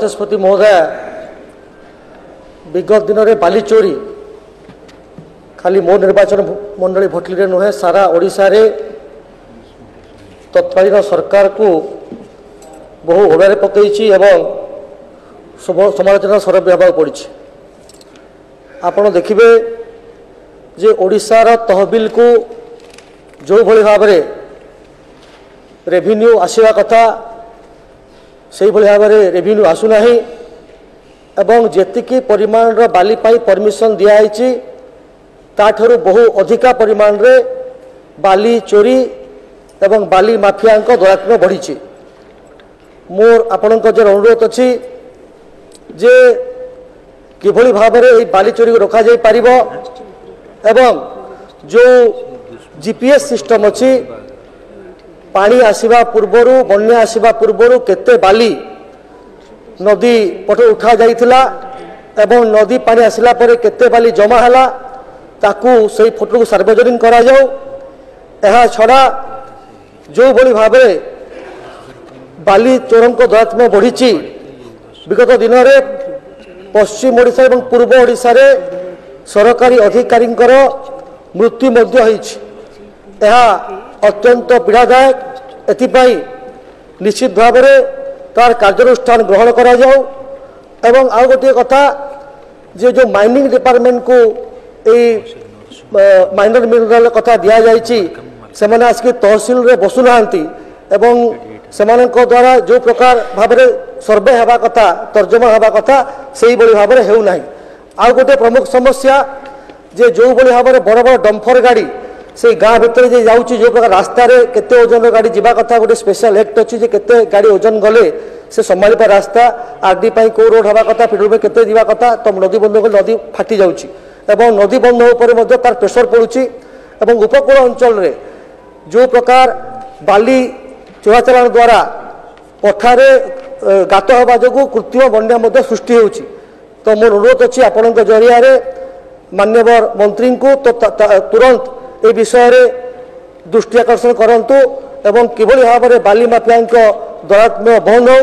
बाचस्पति महोदय विगत दिन में बाली चोरी खाली मो निर्वाचन मंडली भोटली नुहे सारा ओडिशा रे तत्कालीन सरकार को बहु ओडारे पकई समालोचना सरब होगा पड़ी। आपण देखिए जे ओडिशार तहबिल को जो भली भाव में रेभिन्यू आसवा कथा से भली भाव में रेभिन्यू आसुना एवं जेतिकी परिमाण बाली पाई परमिशन दिखाई ताठू बहु अधिका परिमाण रे बाली चोरी एवं बाली माफिया दौरात्म्य बढ़ी। मोर आपण अनुरोध अच्छी जे किभली भाव में बाली चोरी को रोका जाई पारिबो एवं जो जीपीएस सिस्टम अच्छी पानी आसवा पूर्वर बन्या आसवा पूर्वर केते बाली नदी पट उठा जाइथिला एवं नदी पानी आसला परे केते बाली जमा हला ताकू सही फोटो को सार्वजनिक करा जाओ। यह छड़ा जो भली भाव बाली चोरों दौरात्म्य बढ़ी विगत दिन में पश्चिम ओडिशा एवं पूर्व ओडिशा रे सरकारी अधिकारी मृत्यु यह अत्यंत पीड़ादायक। एथिपाई निश्चित भाव में तार कार्यानुष्ठान ग्रहण करा जाओ एवं आउ गोटे कथा जे जो माइनिंग डिपार्टमेंट को माइनर मिनरल कथा दि जाइए से आसिक तहसिल रे बसुना एवं सेमान द्वारा जो प्रकार भाव में सर्वे हवा कथा तर्जमा हवा कथा से भाव में होना। आउ गोटे प्रमुख समस्या जे जो भाव में बड़ बड़ डम्फर गाड़ी से गाँ भितर जे जाऊँगी जो प्रकार रास्ता रे केते ओजन गाड़ी जीवा कथा गोटे स्पेशल एक्ट अच्छी जे केते गाड़ी ओजन गले से संभाली पाए रास्ता आरडी पाई को रोड हवा कथा फिडर में केते जीवा कथा तो नदी बंध को नदी फाटी जाउची एवं नदी बंध उपर तार प्रेसर पड़ुची एवं उपकूल अंचल रे जो प्रकार बाली चोराचालान द्वारा पठारे गात हवा जो कृत्रिम बन्या सृष्टि होउची। तो मोर अनुरोध अच्छी आपण जरिया मान्यवर मंत्री को तो तुरंत ए विषय रे दृष्टि आकर्षण करंतु एवं किभली भाव में बाली माफिया दौरात्म्य बंद हो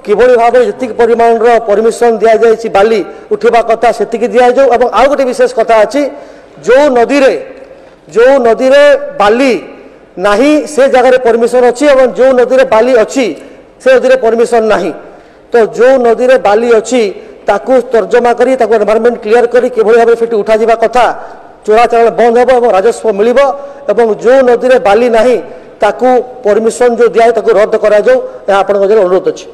किभली भाव में जी परिमाण परमिशन दि जाए बाली उठा कथा से दि जाऊ। और आउ गोटे विशेष कथा अच्छी जो नदी रे बाली नाही से जगह परमिशन अच्छी और जो नदी रे बाली अच्छी से नदी रे परमिशन नाही तो जो नदी रे बाली अच्छी ताकू तर्जमा करी ताकू एनवायरनमेंट क्लियर करी किभली भाव में उठा जावा कथा चोराचालान बंद हो और राजस्व मिल और जो नदी रे बाली नाही ताकू परमिशन जो दिया ताकू रद्द करा जाऊ। यह आपन अनुरोध अच्छी।